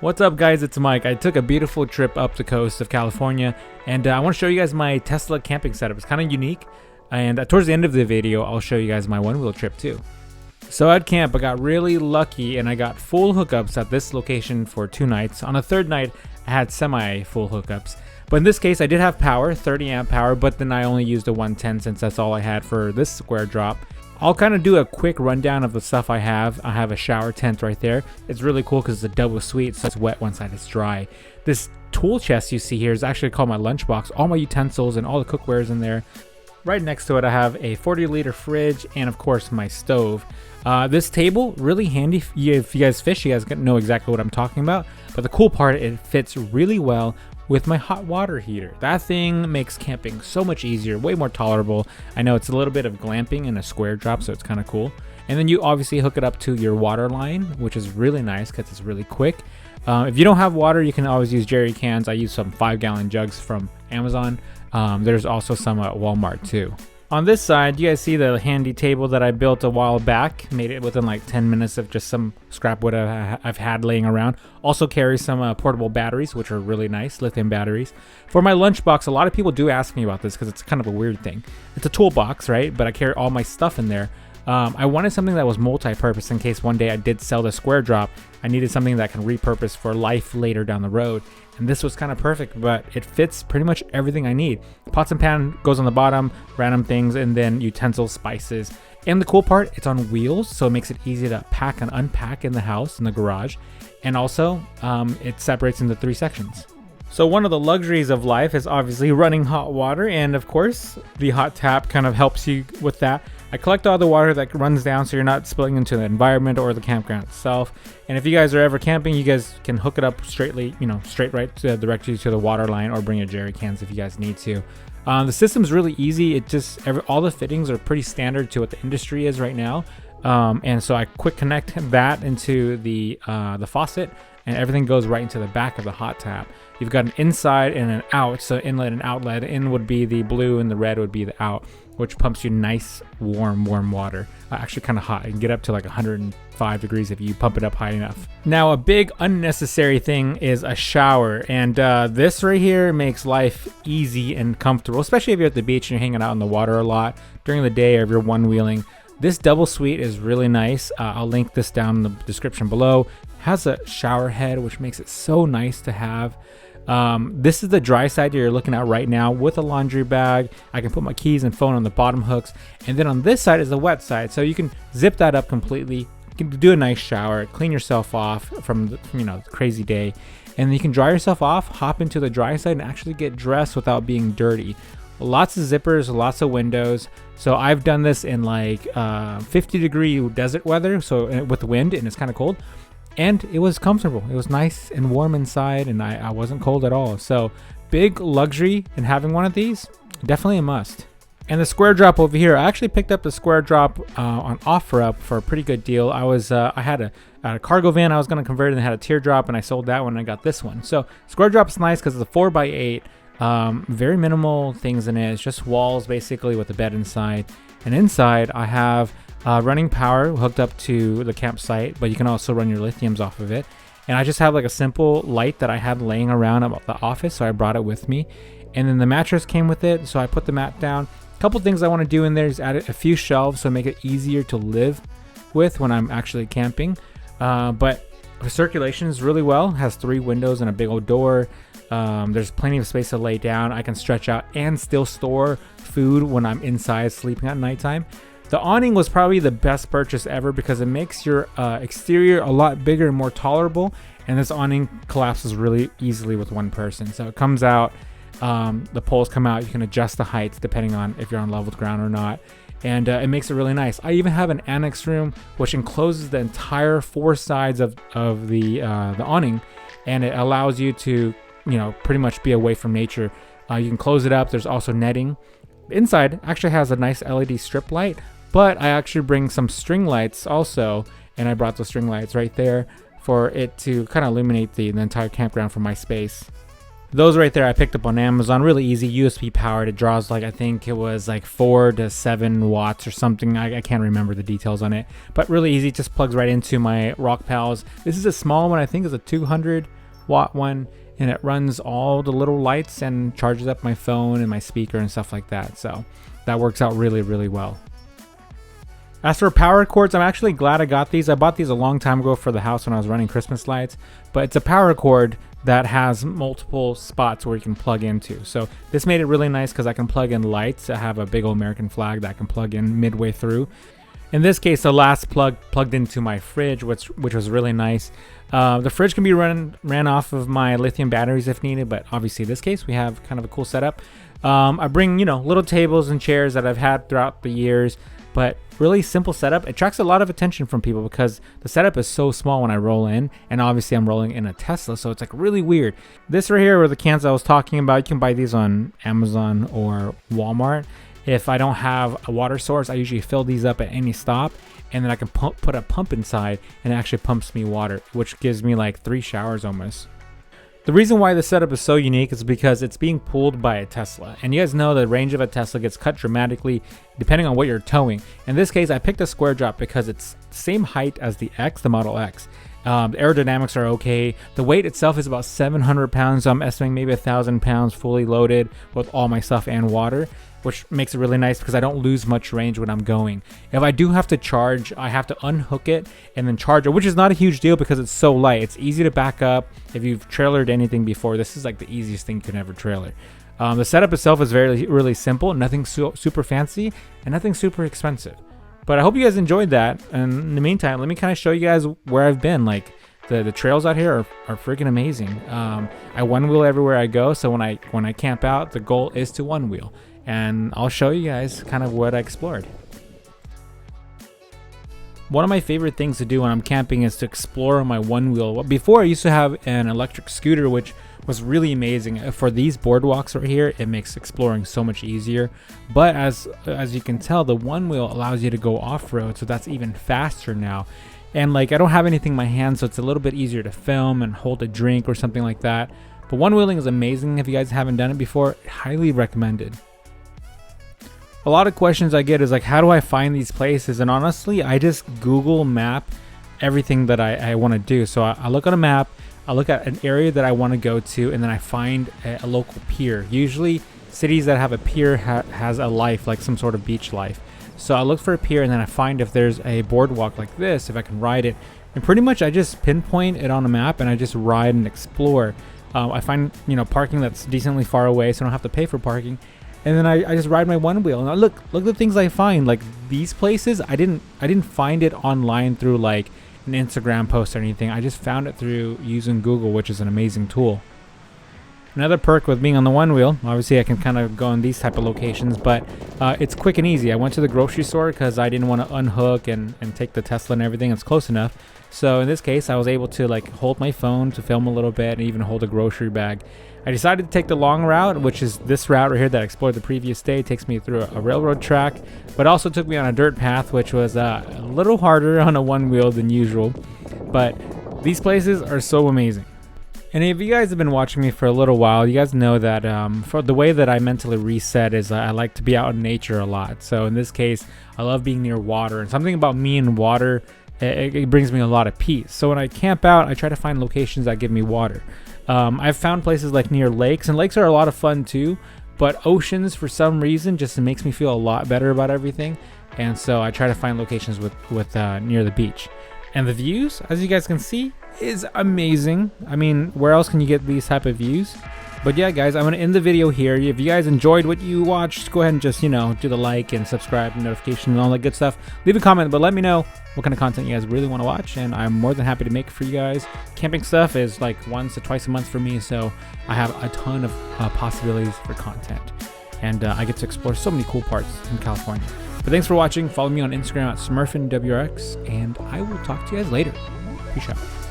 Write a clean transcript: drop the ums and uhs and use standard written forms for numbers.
What's up guys, it's Mike. I took a beautiful trip up the coast of California and I want to show you guys my Tesla camping setup. It's kind of unique, and towards the end of the video I'll show you guys my one wheel trip too. So at camp I got really lucky and I got full hookups at this location for 2 nights. On a third night I had semi full hookups, but in this case I did have power, 30 amp power, but then I only used a 110 since that's all I had for this square drop. I'll kind of do a quick rundown of the stuff I have. I have a shower tent right there. It's really cool because it's a double suite, so it's wet one side, it's dry. This tool chest you see here is actually called my lunchbox. All my utensils and all the cookware is in there. Right next to it I have a 40-liter fridge and of course my stove. This table, really handy if you guys fish, you guys know exactly what I'm talking about. But the cool part, it fits really well with my hot water heater. That thing makes camping so much easier, way more tolerable. I know it's a little bit of glamping in a square drop, so it's kind of cool. And then you obviously hook it up to your water line, which is really nice because it's really quick. If you don't have water, you can always use jerry cans. I use some 5-gallon jugs from Amazon. There's also some at Walmart too. On this side, you guys see the handy table that I built a while back. Made it within like 10 minutes of just some scrap wood I've had laying around. Also carries some portable batteries, which are really nice, lithium batteries. For my lunchbox, a lot of people do ask me about this because it's kind of a weird thing. It's a toolbox, right? But I carry all my stuff in there. I wanted something that was multi-purpose in case one day I did sell the square drop. I needed something that I can repurpose for life later down the road. And this was kind of perfect, but it fits pretty much everything I need. Pots and pan goes on the bottom, random things, and then utensils, spices. And the cool part, it's on wheels, so it makes it easy to pack and unpack in the house, in the garage. And also, it separates into 3 sections. So one of the luxuries of life is obviously running hot water, and of course, the hot tap kind of helps you with that. I collect all the water that runs down so you're not spilling into the environment or the campground itself. And if you guys are ever camping, you guys can hook it up straight right directly to the water line, or bring your jerry cans if you guys need to. The system's really easy. It just all the fittings are pretty standard to what the industry is right now. And so I quick connect that into the faucet, and everything goes right into the back of the hot tap. You've got an inside and an out, so inlet and outlet. In would be the blue and the red would be the out, which pumps you nice warm water. Actually kind of hot. It can get up to like 105 degrees if you pump it up high enough. Now a big unnecessary thing is a shower, and this right here makes life easy and comfortable, especially if you're at the beach and you're hanging out in the water a lot during the day, or if you're one-wheeling. This double suite is really nice. I'll link this down in the description below. Has a shower head, which makes it so nice to have. This is the dry side you're looking at right now with a laundry bag. I can put my keys and phone on the bottom hooks, and then on this side is the wet side, so you can zip that up completely. You can do a nice shower, clean yourself off from the crazy day, and then you can dry yourself off, hop into the dry side, and actually get dressed without being dirty. Lots of zippers, lots of windows. So I've done this in like 50-degree desert weather, so with wind, and it's kind of cold. And it was comfortable. It was nice and warm inside, and I wasn't cold at all. So big luxury in having one of these. Definitely a must. And the square drop over here, I actually picked up the square drop on OfferUp for a pretty good deal. I had a cargo van I was going to convert, and it had a teardrop, and I sold that one and I got this one. So square drop is nice because it's a 4x8. Very minimal things in it. It's just walls basically with a bed inside. And inside I have running power hooked up to the campsite, but you can also run your lithiums off of it. And I just have like a simple light that I had laying around about the office, so I brought it with me. And then the mattress came with it, so I put the mat down. A couple things I want to do in there is add a few shelves so make it easier to live with when I'm actually camping. But the circulation is really well. It has 3 windows and a big old door. There's plenty of space to lay down. I can stretch out and still store food when I'm inside sleeping at nighttime. The awning was probably the best purchase ever because it makes your exterior a lot bigger and more tolerable, and this awning collapses really easily with one person. So it comes out, the poles come out, you can adjust the heights depending on if you're on leveled ground or not, and it makes it really nice. I even have an annex room which encloses the entire 4 sides of the awning, and it allows you to pretty much be away from nature. You can close it up. There's also netting. Inside actually has a nice LED strip light, but I actually bring some string lights also, and I brought the string lights right there for it to kind of illuminate the entire campground from my space. Those right there I picked up on Amazon. Really easy, USB powered. It draws like, I think it was like 4 to 7 watts or something. I can't remember the details on it, but really easy. Just plugs right into my Rock Pals. This is a small one. I think it's a 200 watt one, and it runs all the little lights and charges up my phone and my speaker and stuff like that. So that works out really, really well. As for power cords, I'm actually glad I got these. I bought these a long time ago for the house when I was running Christmas lights, but it's a power cord that has multiple spots where you can plug into. So this made it really nice because I can plug in lights. I have a big old American flag that I can plug in midway through. In this case, the last plug plugged into my fridge, which was really nice. The fridge can be ran off of my lithium batteries if needed, but obviously in this case we have kind of a cool setup. I bring, little tables and chairs that I've had throughout the years, but really simple setup. It attracts a lot of attention from people because the setup is so small when I roll in, and obviously I'm rolling in a Tesla, so it's like really weird. This right here are the cans I was talking about. You can buy these on Amazon or Walmart. If I don't have a water source, I usually fill these up at any stop, and then I can put a pump inside, and it actually pumps me water, which gives me like 3 showers almost. The reason why the setup is so unique is because it's being pulled by a Tesla. And you guys know the range of a Tesla gets cut dramatically depending on what you're towing. In this case, I picked a square drop because it's the same height as the Model X. The aerodynamics are okay. The weight itself is about 700 pounds. So I'm estimating maybe 1,000 pounds fully loaded with all my stuff and water, which makes it really nice because I don't lose much range when I'm going. If I do have to charge, I have to unhook it and then charge it, which is not a huge deal because it's so light. It's easy to back up. If you've trailered anything before, this is like the easiest thing you can ever trailer. The setup itself is really simple, nothing super fancy and nothing super expensive. But I hope you guys enjoyed that. And in the meantime, let me kind of show you guys where I've been. Like the trails out here are freaking amazing. I one wheel everywhere I go. So when I camp out, the goal is to one wheel. And I'll show you guys kind of what I explored. One of my favorite things to do when I'm camping is to explore on my one wheel. Before, I used to have an electric scooter, which was really amazing. For these boardwalks right here, it makes exploring so much easier. But as you can tell, the one wheel allows you to go off-road, so that's even faster now. And like, I don't have anything in my hand, so it's a little bit easier to film and hold a drink or something like that. But one wheeling is amazing. If you guys haven't done it before, highly recommended. A lot of questions I get is like, how do I find these places? And honestly, I just Google map everything that I want to do. So I look on a map, I look at an area that I want to go to, and then I find a local pier. Usually cities that have a pier has a life, like some sort of beach life. So I look for a pier, and then I find if there's a boardwalk like this, if I can ride it. And pretty much I just pinpoint it on a map and I just ride and explore. I find, parking that's decently far away, so I don't have to pay for parking. And then I just ride my one wheel, and look at the things I find. Like these places, I didn't find it online through like an Instagram post or anything. I just found it through using Google, which is an amazing tool. Another perk with being on the one wheel, obviously I can kind of go in these type of locations, but it's quick and easy. I went to the grocery store because I didn't want to unhook and take the Tesla and everything. It's close enough. So in this case, I was able to like hold my phone to film a little bit and even hold a grocery bag. I decided to take the long route, which is this route right here that I explored the previous day. It takes me through a railroad track, but also took me on a dirt path, which was a little harder on a one wheel than usual. But these places are so amazing. And if you guys have been watching me for a little while, you guys know that for the way that I mentally reset is I like to be out in nature a lot. So in this case, I love being near water, and something about me and water, it brings me a lot of peace. So when I camp out, I try to find locations that give me water. I've found places like near lakes, and lakes are a lot of fun too, but oceans for some reason just makes me feel a lot better about everything. And so I try to find locations with near the beach. And the views, as you guys can see, is amazing. I mean, where else can you get these type of views? But yeah, guys, I'm going to end the video here. If you guys enjoyed what you watched, go ahead and just, do the like and subscribe and notification and all that good stuff. Leave a comment, but let me know what kind of content you guys really want to watch, and I'm more than happy to make it for you guys. Camping stuff is like once or twice a month for me, so I have a ton of possibilities for content. And I get to explore so many cool parts in California. But thanks for watching. Follow me on Instagram at SmurfinWRX, and I will talk to you guys later. Peace out.